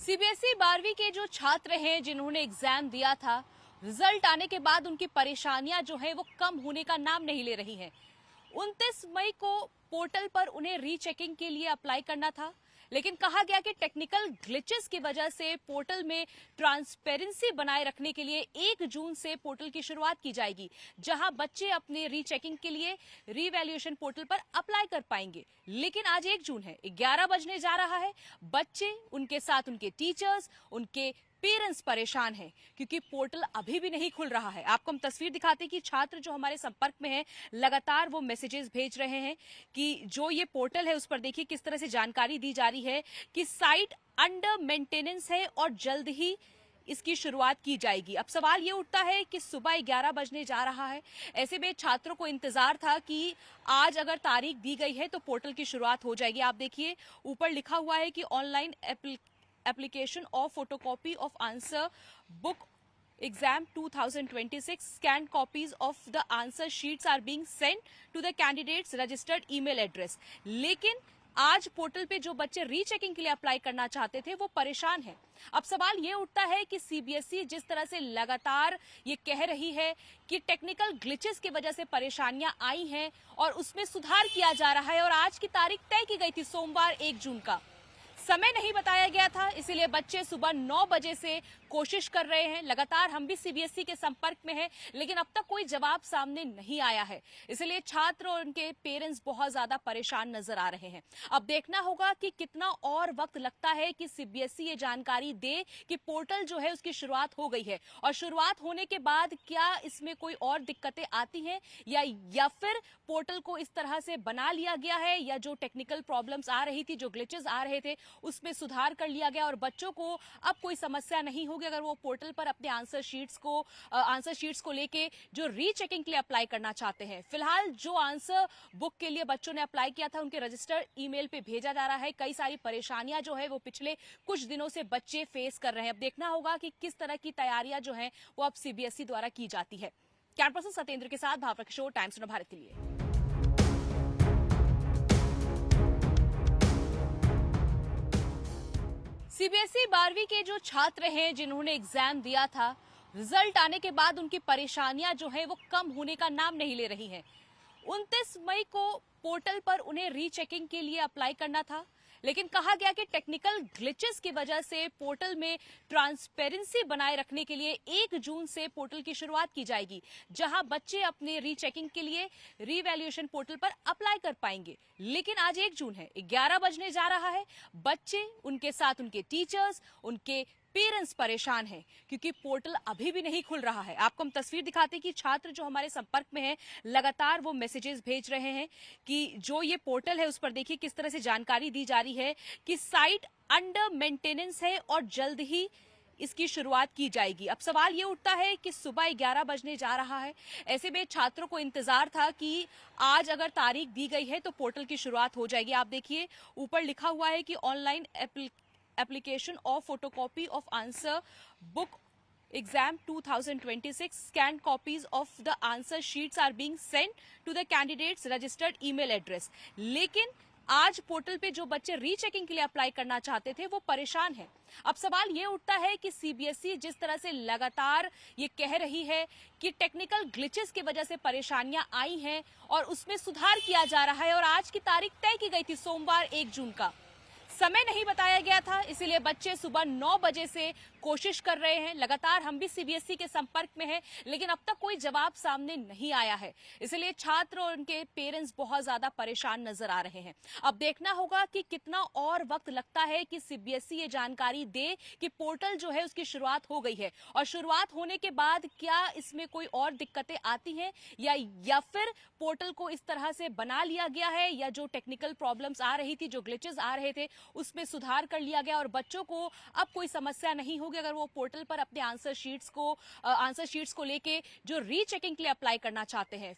CBSE 12वीं के जो छात्र हैं जिन्होंने एग्जाम दिया था, रिजल्ट आने के बाद उनकी परेशानियां जो है वो कम होने का नाम नहीं ले रही हैं। 29 मई को पोर्टल पर उन्हें रीचेकिंग के लिए अप्लाई करना था, लेकिन कहा गया कि टेक्निकल ग्लिचेस की वजह से पोर्टल में ट्रांसपेरेंसी बनाए रखने के लिए 1 जून से पोर्टल की शुरुआत की जाएगी, जहां बच्चे अपने रीचेकिंग के लिए रीवैल्यूएशन पोर्टल पर अप्लाई कर पाएंगे। लेकिन आज 1 जून है, 11 बजने जा रहा है। बच्चे, उनके साथ उनके टीचर्स, उनके पेरेंट्स परेशान हैं क्योंकि पोर्टल अभी भी नहीं खुल रहा है। आपको हम तस्वीर दिखाते हैं कि छात्र जो हमारे संपर्क में हैं, लगातार वो मैसेजेस भेज रहे हैं कि जो ये पोर्टल है उस पर देखिए किस तरह से जानकारी दी जा रही है कि साइट अंडर मेंटेनेंस है और जल्द ही इसकी शुरुआत की जाएगी। अब सवाल ये उठता है कि सुबह 11 बजने जा रहा है, ऐसे में छात्रों को इंतजार था कि आज अगर तारीख दी गई है तो पोर्टल की शुरुआत हो जाएगी। आप देखिए ऊपर लिखा हुआ है कि online application of photocopy of answer book exam 2026 scanned copies of the answer sheets are being sent to the candidates registered email address। लेकिन आज पोर्टल पे जो बच्चे रीचेकिंग के लिए अप्लाई करना चाहते थे वो परेशान हैं। अब सवाल ये उठता है कि सीबीएसई जिस तरह से लगातार ये कह रही है कि टेक्निकल ग्लिचेस की वजह से परेशानियां आई हैं और उसमें सुधार किया जा रहा है, और आज की तारीख तय की गई थी सोमवार 1 जून का, समय नहीं बताया गया था, इसीलिए बच्चे सुबह 9 बजे से कोशिश कर रहे हैं। लगातार हम भी सीबीएसई के संपर्क में हैं, लेकिन अब तक कोई जवाब सामने नहीं आया है, इसलिए छात्र और उनके पेरेंट्स बहुत ज्यादा परेशान नजर आ रहे हैं। अब देखना होगा कि कितना और वक्त लगता है कि सीबीएसई ये जानकारी दे कि पोर्टल जो है उसकी शुरुआत हो गई है, और शुरुआत होने के बाद क्या इसमें कोई और दिक्कतें आती हैं या फिर पोर्टल को इस तरह से बना लिया गया है, या जो टेक्निकल प्रॉब्लम्स आ रही थी, जो ग्लिचेस आ रहे थे, उसमें सुधार कर लिया गया और बच्चों को अब कोई समस्या नहीं होगी अगर वो पोर्टल पर अपने आंसर शीट्स को लेके जो रीचेकिंग के लिए अप्लाई करना चाहते हैं। फिलहाल जो आंसर बुक के लिए बच्चों ने अप्लाई किया था उनके रजिस्टर्ड ईमेल पे भेजा जा रहा है। कई सारी परेशानियां जो है वो पिछले कुछ दिनों से बच्चे फेस कर रहे हैं। अब देखना होगा कि किस तरह की तैयारियां जो है वो अब सीबीएसई द्वारा की जाती है। कैमरा पर्सन सत्येंद्र के साथ भावना किशोर, टाइम्स नव भारत के लिए। सीबीएसई 12वीं के जो छात्र हैं जिन्होंने एग्जाम दिया था, रिजल्ट आने के बाद उनकी परेशानियां जो है वो कम होने का नाम नहीं ले रही हैं। 29 मई को पोर्टल पर उन्हें रीचेकिंग के लिए अप्लाई करना था, लेकिन कहा गया कि टेक्निकल ग्लिचेस की वजह से पोर्टल में ट्रांसपेरेंसी बनाए रखने के लिए 1 जून से पोर्टल की शुरुआत की जाएगी, जहां बच्चे अपने रीचेकिंग के लिए रीवैल्यूएशन पोर्टल पर अप्लाई कर पाएंगे। लेकिन आज 1 जून है, 11 बजने जा रहा है। बच्चे, उनके साथ उनके टीचर्स, उनके पेरेंट्स परेशान हैं क्योंकि पोर्टल अभी भी नहीं खुल रहा है। आपको हम तस्वीर दिखाते हैं कि छात्र जो हमारे संपर्क में हैं, लगातार वो मैसेजेस भेज रहे हैं कि जो ये पोर्टल है उस पर देखिए किस तरह से जानकारी दी जा रही है कि साइट अंडर मेंटेनेंस है और जल्द ही इसकी शुरुआत की जाएगी। अब सवाल ये उठता है कि सुबह 11 बजने जा रहा है, ऐसे में छात्रों को इंतजार था कि आज अगर तारीख दी गई है तो पोर्टल की शुरुआत हो जाएगी। आप देखिए ऊपर लिखा हुआ है कि online application of photocopy of answer book exam 2026 scanned copies of the answer sheets are being sent to the candidates registered email address। लेकिन आज पोर्टल पे जो बच्चे रीचेकिंग के लिए अप्लाई करना चाहते थे वो परेशान हैं। अब सवाल ये उठता है कि सीबीएसई जिस तरह से लगातार ये कह रही है कि टेक्निकल ग्लिचेस की वजह से परेशानियां आई हैं और उसमें सुधार किया जा रहा है, और आज की तारीख तय की गई थी सोमवार 1 जून का, समय नहीं बताया गया था, इसीलिए बच्चे सुबह 9 बजे से कोशिश कर रहे हैं। लगातार हम भी सीबीएसई के संपर्क में हैं, लेकिन अब तक कोई जवाब सामने नहीं आया है, इसलिए छात्र और उनके पेरेंट्स बहुत ज्यादा परेशान नजर आ रहे हैं। अब देखना होगा कि कितना और वक्त लगता है कि सीबीएसई ये जानकारी दे कि पोर्टल जो है उसकी शुरुआत हो गई है, और शुरुआत होने के बाद क्या इसमें कोई और दिक्कतें आती हैं या फिर पोर्टल को इस तरह से बना लिया गया है, या जो टेक्निकल प्रॉब्लम्स आ रही थी, जो ग्लिचेस आ रहे थे, उसमें सुधार कर लिया गया और बच्चों को अब कोई समस्या नहीं होगी अगर वो पोर्टल पर अपने आंसर शीट्स को लेके जो रीचेकिंग के लिए अप्लाई करना चाहते हैं।